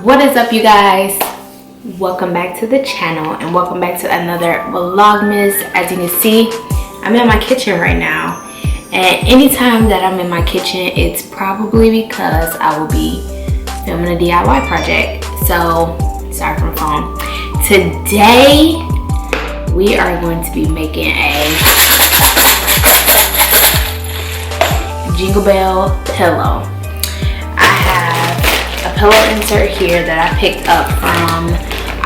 What is up, you guys? Welcome back to the channel and welcome back to another Vlogmas. As you can see, I'm in my kitchen right now, and anytime that I'm in my kitchen, it's probably because I will be filming a DIY project. So sorry for the phone. Today we are going to be making a jingle bell pillow. I have a pillow insert here that I picked up from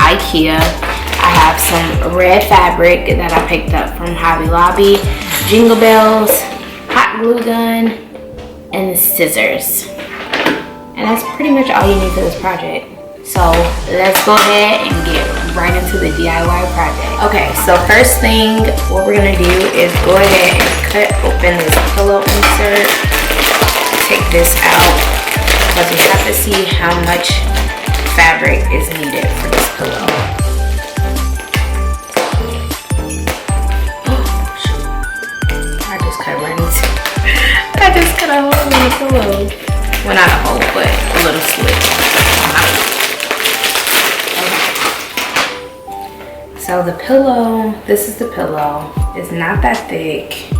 IKEA. I have some red fabric that I picked up from Hobby Lobby, jingle bells, hot glue gun, and scissors. And that's pretty much all you need for this project. So let's go ahead and get right into the DIY project. Okay, so first thing, what we're gonna do is go ahead and cut open this pillow insert. Take this out because we have to see how much fabric is needed for this pillow. Oh, shoot. I just cut right into I just cut a hole in the pillow. Well, not a hole, but a little slit. Okay. So the pillow, this is the pillow. It's not that thick.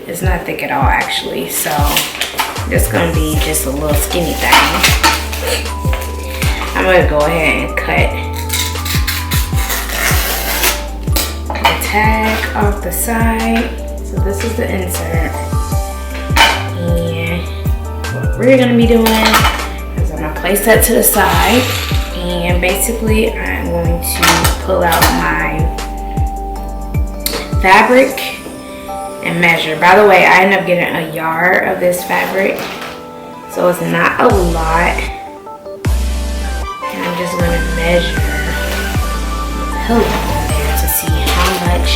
It's not thick at all, actually. So it's gonna be just a little skinny thing. I'm gonna go ahead and cut the tag off the side. So this is the insert. And what we're gonna be doing is I'm gonna place that to the side. And basically I'm going to pull out my fabric and measure. By the way, I ended up getting a yard of this fabric, so it's not a lot. And I'm just going to measure the pillow on there to see how much.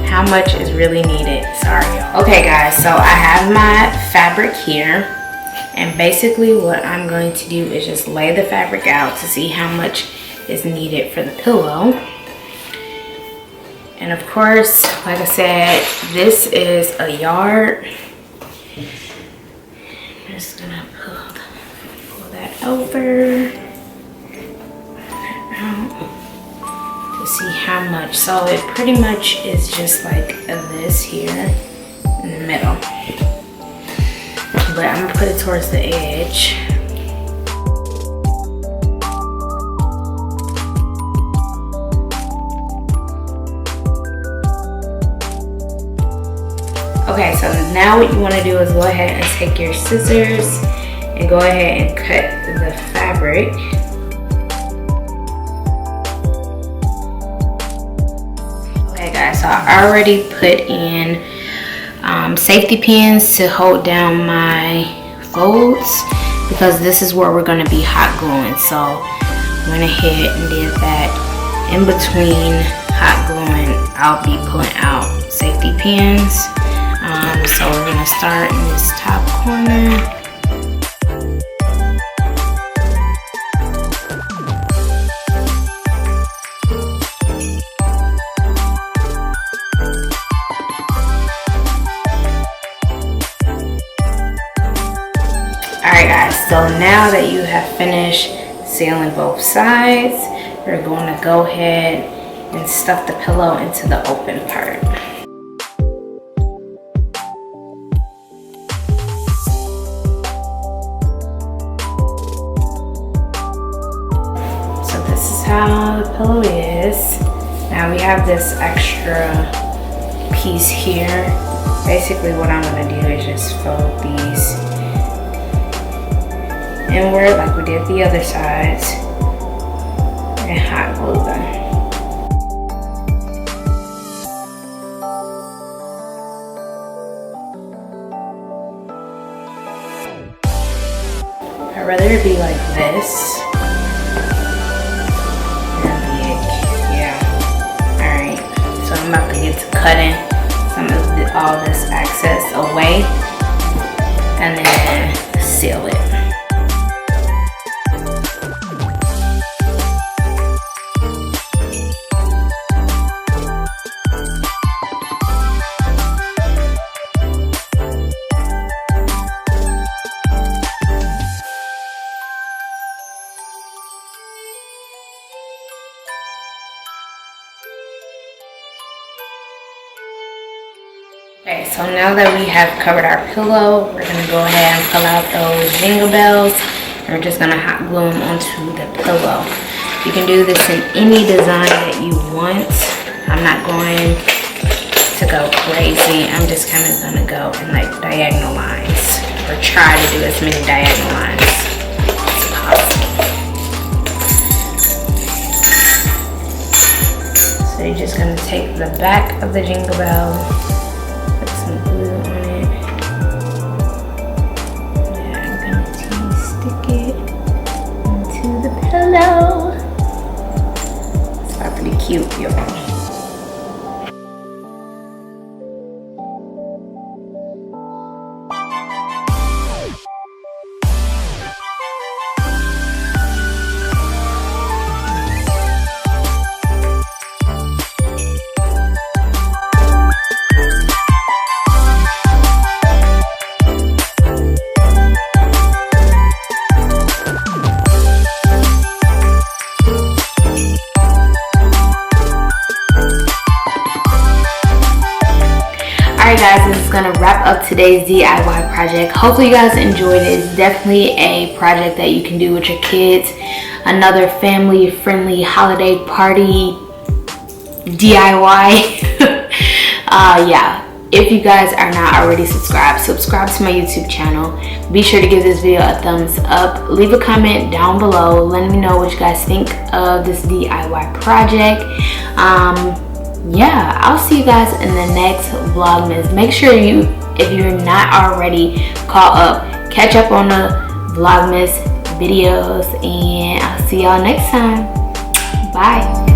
How much is really needed. Sorry, y'all. Okay, guys, so I have my fabric here, and basically what I'm going to do is just lay the fabric out to see how much is needed for the pillow. And of course, like I said, this is a yard. I'm just gonna pull that over. See how much. So it pretty much is just like this here in the middle, but I'm gonna put it towards the edge. Okay, so now what you want to do is go ahead and take your scissors and go ahead and cut the fabric. Guys, so I already put in safety pins to hold down my folds because this is where we're going to be hot gluing. So I went ahead and did that. In between hot gluing, I'll be pulling out safety pins. So we're going to start in this top corner. Alright guys, so now that you have finished sealing both sides, we're going to go ahead and stuff the pillow into the open part. So this is how the pillow is. Now we have this extra piece here. Basically what I'm going to do is just fold these inward like we did the other sides and hot glue them. I'd rather it be like this. Yeah. Alright, so I'm about to get to cutting some of all this excess away. and then seal it. Okay, so now that we have covered our pillow, we're gonna go ahead and pull out those jingle bells, and we're just gonna hot glue them onto the pillow. You can do this in any design that you want. I'm not going to go crazy. I'm just kind of gonna go in like diagonal lines, or try to do as many diagonal lines as possible. So you're just gonna take the back of the jingle bell, some glue on it. Yeah, I'm gonna stick it into the pillow. It's pretty cute, y'all. Alright guys, this is going to wrap up today's DIY project. Hopefully you guys enjoyed it. It's definitely a project that you can do with your kids. Another family friendly holiday party DIY. Yeah, if you guys are not already subscribed, subscribe to my YouTube channel. Be sure to give this video a thumbs up. Leave a comment down below. Let me know what you guys think of this DIY project. Yeah, I'll see you guys in the next Vlogmas. Make sure if you're not already caught up, catch up on the Vlogmas videos, and I'll see y'all next time. Bye.